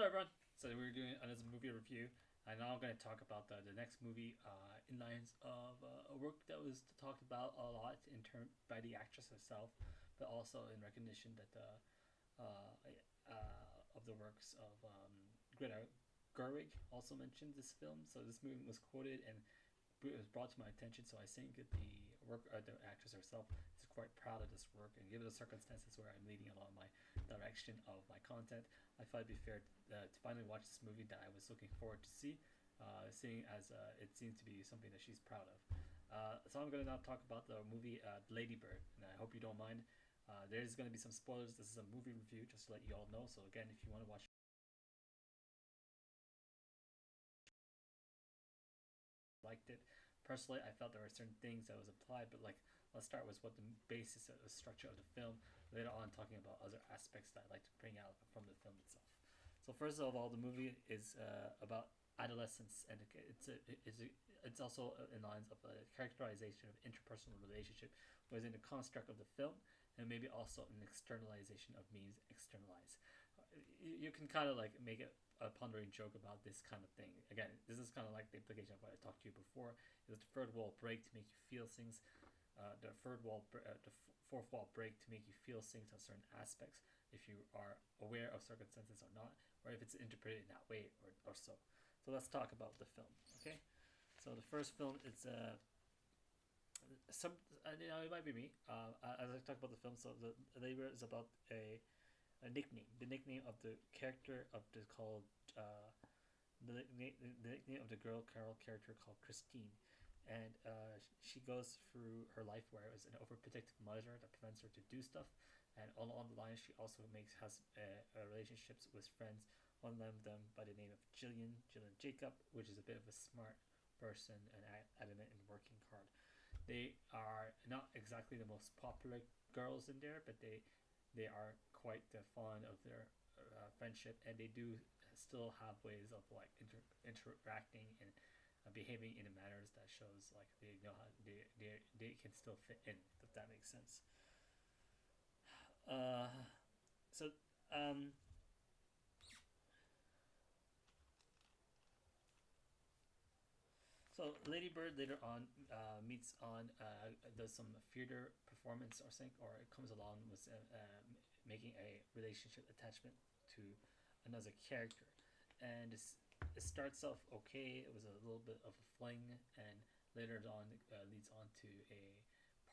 everyone. So we're doing another movie review, and now I'm going to talk about the next movie in lines of a work that was talked about a lot in term by the actress herself, but also in recognition that of the works of Greta Gerwig also mentioned this film. So this movie was quoted and it was brought to my attention. So I think that the actress herself is quite proud of this work, and given the circumstances where I'm leading a lot of my direction of my content, I thought it'd be fair to finally watch this movie that I was looking forward to seeing as it seems to be something that she's proud of. So I'm going to now talk about the movie Ladybird, and I hope you don't mind. There's going to be some spoilers. This is a movie review, just to let you all know. So again, if you want to watch, liked it. Personally, I felt there were certain things that was applied, but like let's start with what the basis of the structure of the film. Later on, talking about other aspects that I like to bring out from the film itself. So first of all, the movie is about adolescence, and it's also in lines of a characterization of interpersonal relationship within the construct of the film, and maybe also an externalization of means externalized. You can kind of like make it a pondering joke about this kind of thing. Again, this is kind of like the implication of what I talked to you before. Is the third wall break to make you feel things, the fourth wall break to make you feel things on certain aspects, if you are aware of circumstances or not, or if it's interpreted in that way or so. So let's talk about the film. Okay, so the first film is some it might be me. As I talk about the film, so the labor is about a nickname, the nickname of the character of the called the nickname of the girl Carol character called Christine, and she goes through her life where it was an overprotective mother that prevents her to do stuff, and along the line she also has relationships with friends. One of them by the name of Jillian Jacob, which is a bit of a smart person and adamant and working hard. They are not exactly the most popular girls in there, but they are quite fond of their friendship, and they do still have ways of like interacting and behaving in manners that shows like they know how they can still fit in, if that makes sense. Uh, so um, So Lady Bird later on meets on does some theater performance or something, or it comes along with making a relationship attachment to another character, and it starts off okay. It was a little bit of a fling, and later on leads on to a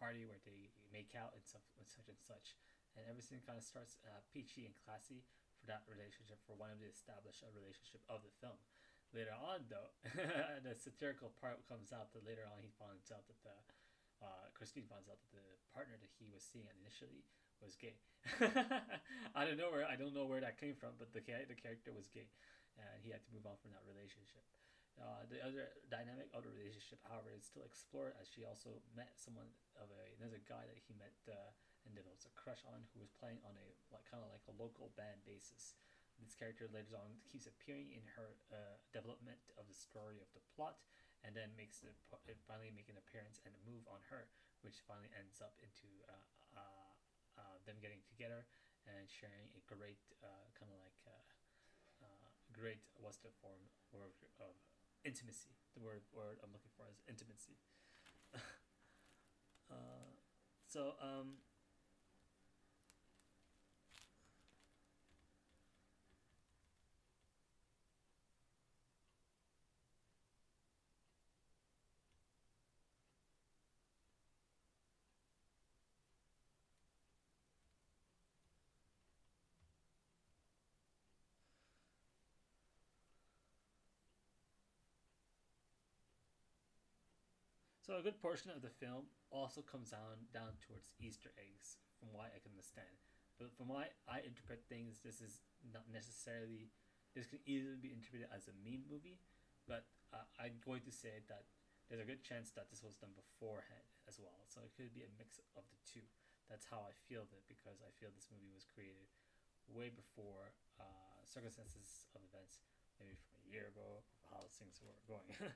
party where they make out and stuff and such and such, and everything kind of starts peachy and classy for that relationship, for one of the established relationship of the film. Later on, though, the satirical part comes out that later on he finds out that Christine finds out that the partner that he was seeing initially was gay. I don't know where that came from, but the character was gay, and he had to move on from that relationship. The other dynamic of the relationship, however, is still explored as she also met another guy that he met and develops a crush on, who was playing on a like kind of like a local band basis. This character later on keeps appearing in her development of the story of the plot, and then finally make an appearance and a move on her, which finally ends up into them getting together and sharing a great kind of like great what's the form word of intimacy. The word I'm looking for is intimacy. uh, so So a good portion of the film also comes down towards Easter eggs, from what I can understand. But from what I interpret things, this is not necessarily. This can easily be interpreted as a meme movie, but I'm going to say that there's a good chance that this was done beforehand as well. So it could be a mix of the two. That's how I feel it, because I feel this movie was created way before circumstances of events, maybe from a year ago, of how things were going.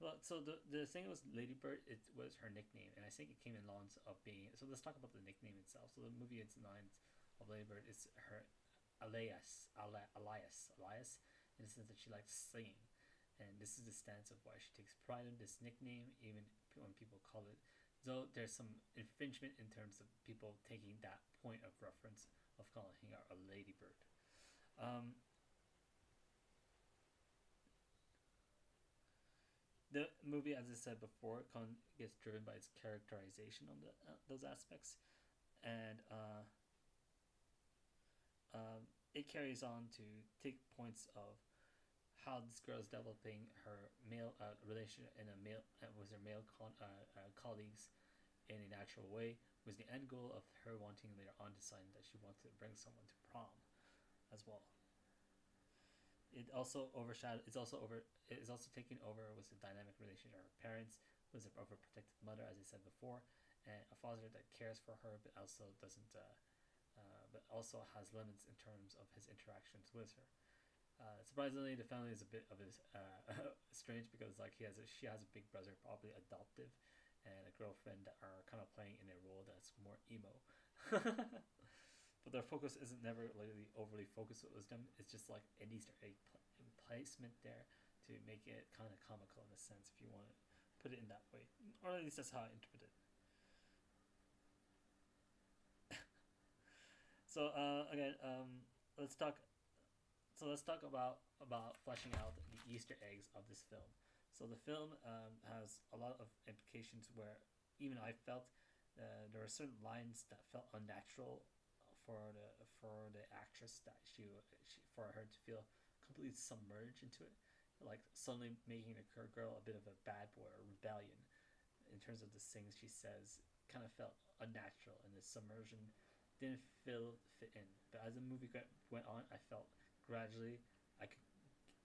Well, so the thing was Ladybird. It was her nickname, and I think it came in lines of being. So let's talk about the nickname itself. So the movie, its lines of Ladybird is her. Elias, in the sense that she likes singing, and this is the stance of why she takes pride in this nickname, even when people call it. Though there's some infringement in terms of people taking that point of reference of calling her a ladybird. Um, the movie, as I said before, gets driven by its characterization on those aspects, and it carries on to take points of how this girl is developing her male relationship in a male with her male colleagues in a natural way, was the end goal of her wanting later on deciding that she wanted to bring someone to prom as well. It also overshadowed. It's also over. It is also taken over with the dynamic relationship of her parents, who is an overprotective mother, as I said before, and a father that cares for her, but also doesn't. But also has limits in terms of his interactions with her. Surprisingly, the family is a bit of a strange because like she has a big brother, probably adoptive, and a girlfriend that are kind of playing in a role that's more emo. But their focus isn't never really overly focused with them. It's just like an Easter egg placement there to make it kind of comical in a sense, if you want to put it in that way, or at least that's how I interpret it. So again, let's talk. So let's talk about fleshing out the Easter eggs of this film. So the film has a lot of implications where even I felt there were certain lines that felt unnatural for the actress that she for her to feel completely submerged into it, like suddenly making the girl a bit of a bad boy or rebellion in terms of the things she says kind of felt unnatural, and the submersion didn't fit in. But as the movie went on, I felt gradually I could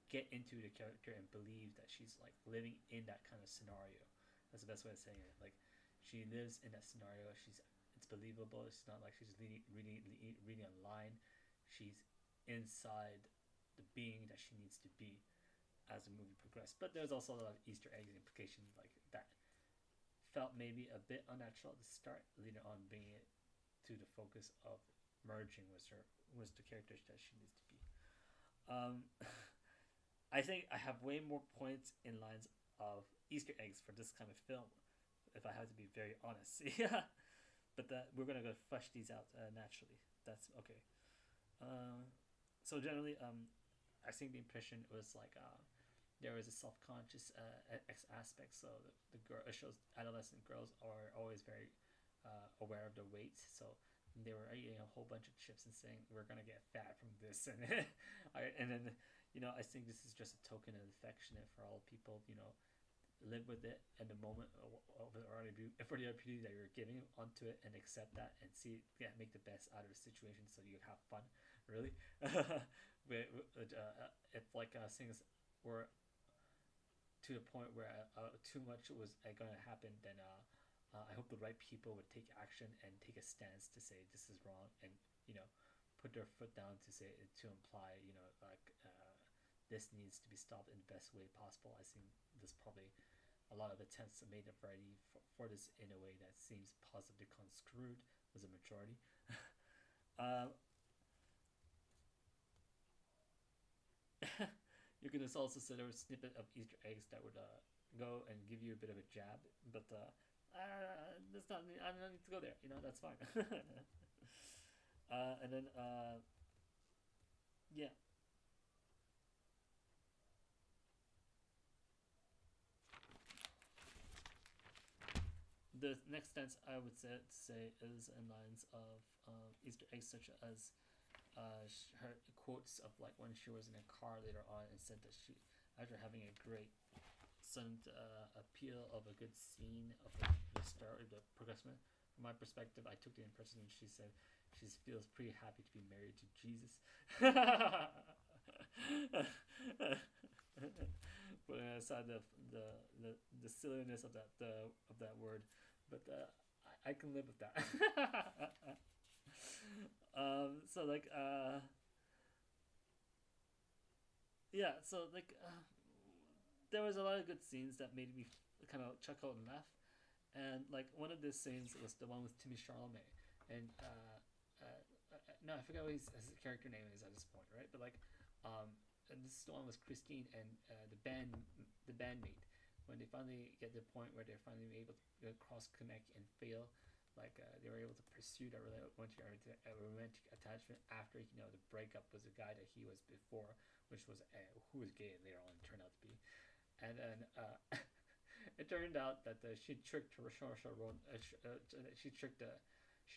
get into the character and believe that she's like living in that kind of scenario. That's the best way of saying it. Like she lives in that scenario. It's believable. It's not like she's reading a line. She's inside the being that she needs to be as the movie progressed. But there's also a lot of Easter eggs implications like that felt maybe a bit unnatural at the start, later on bringing it to the focus of merging with the characters that she needs to be. Um, I think I have way more points in lines of Easter eggs for this kind of film, if I have to be very honest. Yeah, but we're gonna go flesh these out naturally. That's okay. Uh, so generally, I think the impression was like there was a self-conscious aspect. So the girl it shows adolescent girls are always very aware of their weight. So they were eating a whole bunch of chips and saying we're gonna get fat from this, and and then I think this is just a token of affection for all people. Live with it in the moment for the opportunity that you're giving onto it, and accept that and see make the best out of the situation so you have fun. Really, if like things were to the point where too much was going to happen, then I hope the right people would take action and take a stance to say this is wrong, and put their foot down to say to imply like this needs to be stopped in the best way possible. I think there's probably a lot of attempts made already for this in a way that seems positively construed was a majority. uh, you can just also set a snippet of Easter eggs that would go and give you a bit of a jab, but that's not. I don't need to go there. That's fine. And then yeah, the next stance I would say is in lines of Easter eggs, such as her quotes of like when she was in a car later on and said that she, after having a great sudden appeal of a good scene of the story, the progression. From my perspective, I took the impression she said she feels pretty happy to be married to Jesus. Putting aside the silliness of that word, but I can live with that. So like yeah, so like there was a lot of good scenes that made me kind of chuckle and laugh, and like one of those scenes was the one with Timmy Chalamet, and no, I forgot what his character name is at this point, right? But like, and this one was Christine and the bandmate. When they finally get to the point where they're finally able to cross connect and fail, like they were able to pursue that romantic attachment after the breakup was the guy that he was before, which was who was gay and later on turned out to be, and then it turned out that she tricked she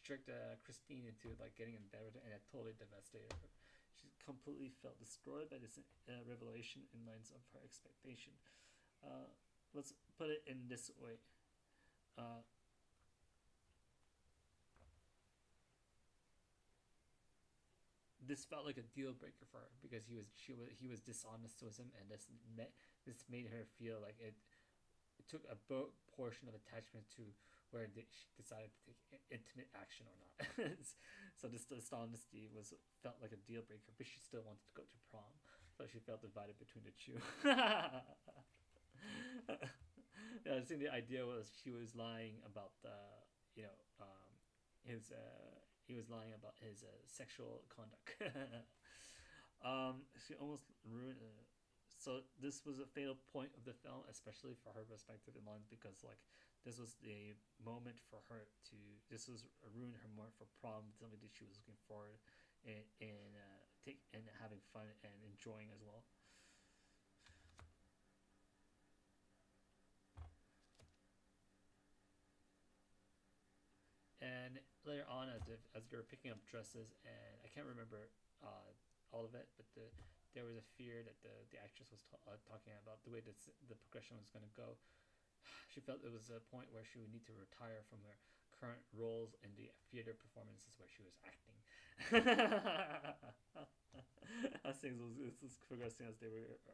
tricked Christine into like getting in bed with her, and it totally devastated her. She completely felt destroyed by this revelation in lines of her expectation. Uh, let's put it in this way. Uh, this felt like a deal breaker for her because he was dishonest to him, and this made her feel like it took a portion of attachment to where she decided to take intimate action or not. So this dishonesty was felt like a deal breaker, but she still wanted to go to prom, so she felt divided between the two. Yeah, I think the idea was she was lying about you know his he was lying about his sexual conduct. She almost ruined. So this was a fatal point of the film, especially for her perspective in lines, because like this was the moment for her to. This was ruin her more for prom, something that she was looking forward in having fun and enjoying as well. And later on, as they were picking up dresses, and I can't remember all of it, but there was a fear that the actress was talking about the way that the progression was going to go. She felt it was a point where she would need to retire from her current roles in the theater performances where she was acting. As things was progressing as they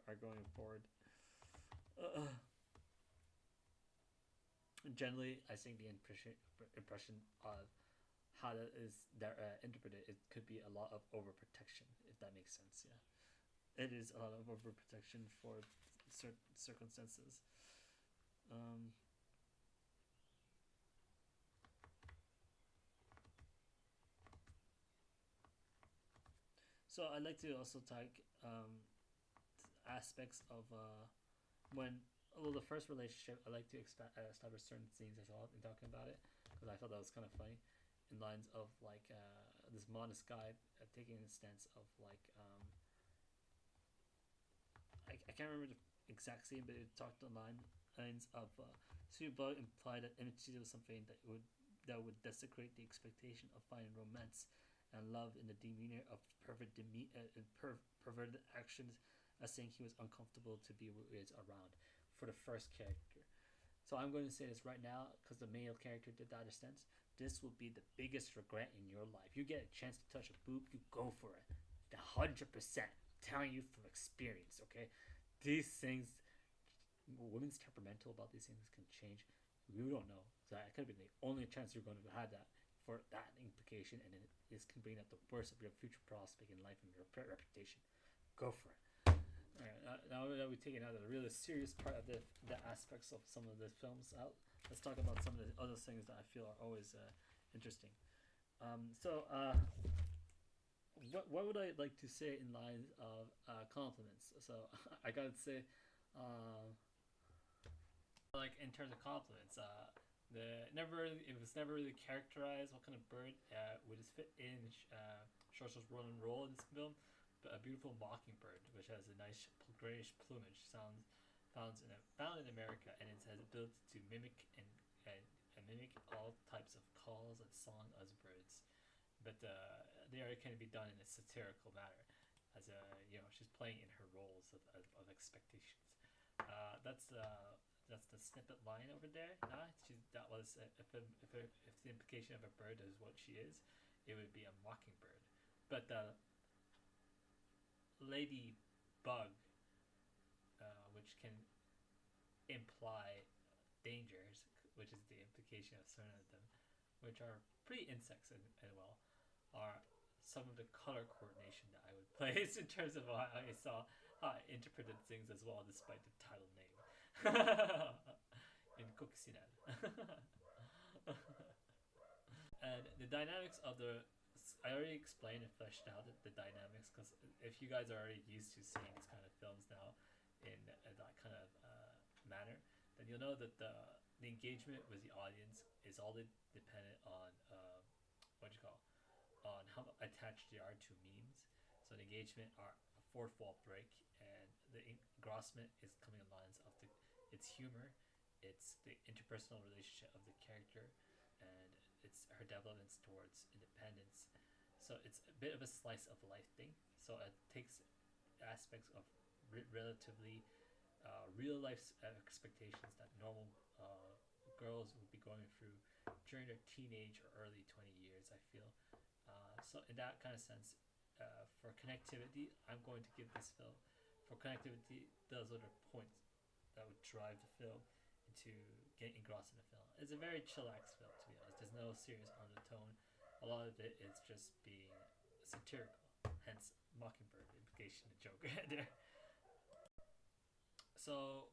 are going forward. Uh, Generally, I think the impression of how that is interpreted, it could be a lot of overprotection, if that makes sense. Yeah, it is a lot of overprotection for certain circumstances. Um, so I'd like to also take aspects of when well the first relationship. I like to establish certain scenes as well in talking about it because I thought that was kind of funny, in lines of like this modest guy taking a stance of like I can't remember the exact scene, but it talked on lines of Sweet Blood implied that intimacy was something that would desecrate the expectation of finding romance and love in the demeanor of perverted actions, as saying he was uncomfortable to be with around for the first character. So I'm going to say this right now because the male character did that stance. This will be the biggest regret in your life. You get a chance to touch a boob, you go for it. 100%. Telling you from experience, okay? These things, women's temperamental about these things can change. You don't know. So that could have been the only chance you're going to have that for that implication, and then this can bring out the worst of your future prospect in life and your reputation. Go for it. Alright, now that we've taken out the really serious part of the aspects of some of the films out, let's talk about some of the other things that I feel are always interesting. So, what would I like to say in lines of compliments? So I gotta say, uh, like in terms of compliments, it was never really characterized what kind of bird would fit in Churchill's role and role in this film, but a beautiful mockingbird which has a nice grayish plumage found in America, and it has ability to and mimic all types of calls and song as birds, but they are can be done in a satirical manner, as she's playing in her roles of expectations. That's the snippet line over there. That was if the implication of a bird is what she is, it would be a mockingbird. But the ladybug, which can imply dangers, which is the implication of certain of them, which are pretty insects and well, are some of the color coordination that I would place in terms of how I interpreted things as well, despite the title name. In Kokisinan. And the dynamics of the I already explained and fleshed out the dynamics, because if you guys are already used to seeing these kind of films now in that kind of manner, then you'll know that the engagement with the audience is all dependent on what you call on how attached they are to memes. So the engagement are a fourth wall break, and the engrossment is coming in lines of its humor, it's the interpersonal relationship of the character, and it's her developments towards independence. So it's a bit of a slice of life thing. So it takes aspects of relatively real life expectations that normal girls would be going through during their teenage or early 20 years, I feel. So in that kind of sense, for connectivity, I'm going to give this film. For connectivity, those are the points that would drive the film into getting engrossed in the film. It's a very chillax film, to be honest. There's no serious undertone. A lot of it is just being satirical, hence Mockingbird implication, the joke there. So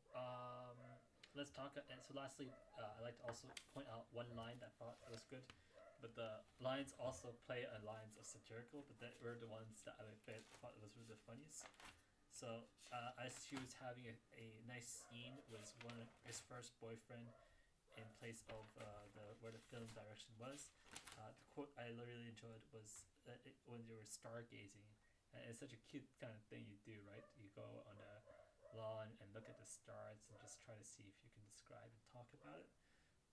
let's talk. And so lastly, I'd like to also point out one line that I thought was good, but the lines also play a lines of satirical, but that were the ones that I thought was the funniest. So as she was having a nice scene with one of his first boyfriend in place of where the film direction was. The quote I really enjoyed was when they were stargazing. And it's such a cute kind of thing you do, right? You go on the lawn and look at the stars and just try to see if you can describe and talk about it,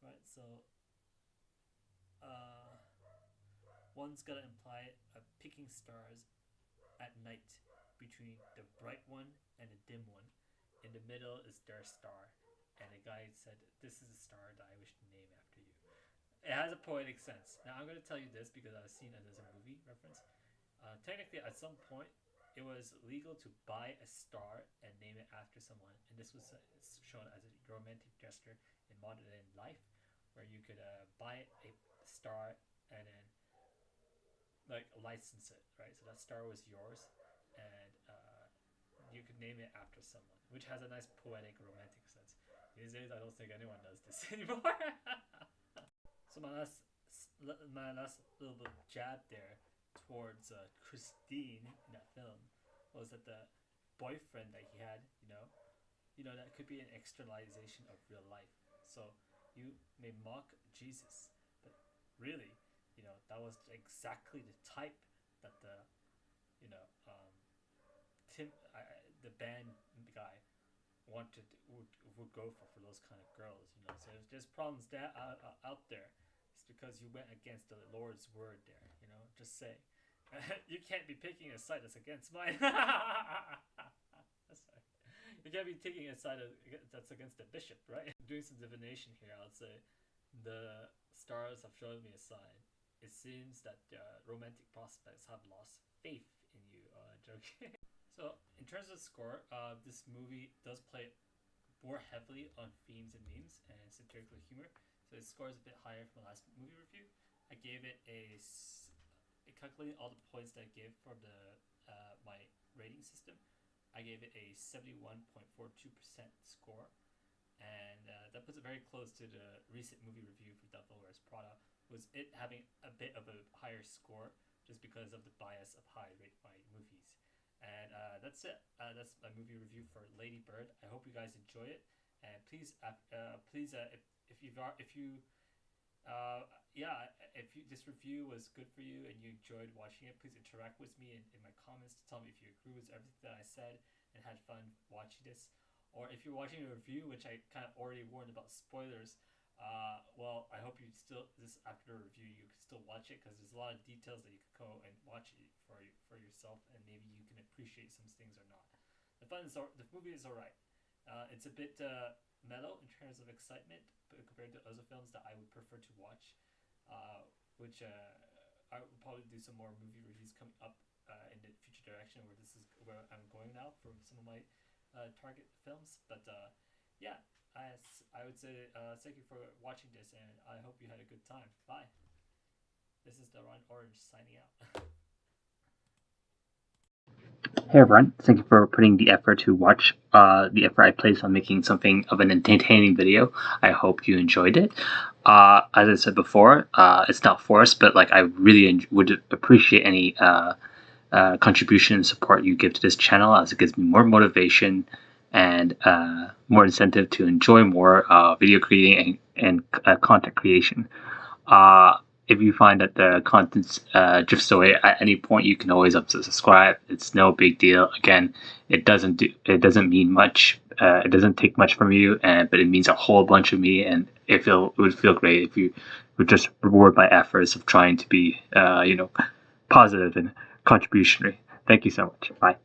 right? So one's gotta imply picking stars at night between the bright one and the dim one. In the middle is their star, and the guy said, "This is a star that I wish to name after you." It has a poetic sense. Now I'm going to tell you this because I've seen it as a movie reference. Technically, at some point, it was legal to buy a star and name it after someone, and this was shown as a romantic gesture in modern day life, where you could buy a star and then like license it, right? So that star was yours, and you could name it after someone, which has a nice poetic, romantic sense. These days, I don't think anyone does this anymore. So my last little bit jab there towards Christine in that film was that the boyfriend that he had, that could be an externalization of real life. So you may mock Jesus, but really, that was exactly the type that you know, um, the band guy would go for those kind of girls. So if there's problems that out there, it's because you went against the Lord's word there. Just say, you can't be picking a side that's against mine. Sorry. You can't be taking a side that's against the bishop, right? Doing some divination here, I would say the stars have shown me a sign. It seems that romantic prospects have lost faith in you. Joking. So, in terms of score, this movie does play more heavily on themes and memes and satirical humor. So its score is a bit higher from the last movie review. I gave it calculating all the points that I gave for my rating system. I gave it a 71.42% score, and that puts it very close to the recent movie review for Devil Wears Prada. Was it having a bit of a higher score just because of the bias of how I rate my movies. And that's it. That's my movie review for Ladybird. I hope you guys enjoy it. And please, if this review was good for you and you enjoyed watching it, please interact with me in my comments to tell me if you agree with everything that I said and had fun watching this. Or if you're watching a review, which I kind of already warned about spoilers, well, I hope after the review you can still watch it, because there's a lot of details that you could go and watch it for yourself, and maybe you can appreciate some things or not. The movie is alright. It's a bit mellow in terms of excitement, but compared to other films that I would prefer to watch, which I will probably do some more movie reviews coming up in the future direction, where this is where I'm going now for some of my target films. But yeah. I would say thank you for watching this, and I hope you had a good time. Bye. This is the Ron Orange signing out. Hey everyone, thank you for putting the effort to watch the effort I placed on making something of an entertaining video. I hope you enjoyed it. As I said before, it's not forced, but like I really would appreciate any contribution and support you give to this channel, as it gives me more motivation and more incentive to enjoy more video creating and content creation. Uh, if you find that the content drifts away at any point, you can always unsubscribe. It's no big deal. Again, it doesn't mean much. It doesn't take much from you, but it means a whole bunch of me. And it would feel great if you would just reward my efforts of trying to be positive and contributionary. Thank you so much. Bye.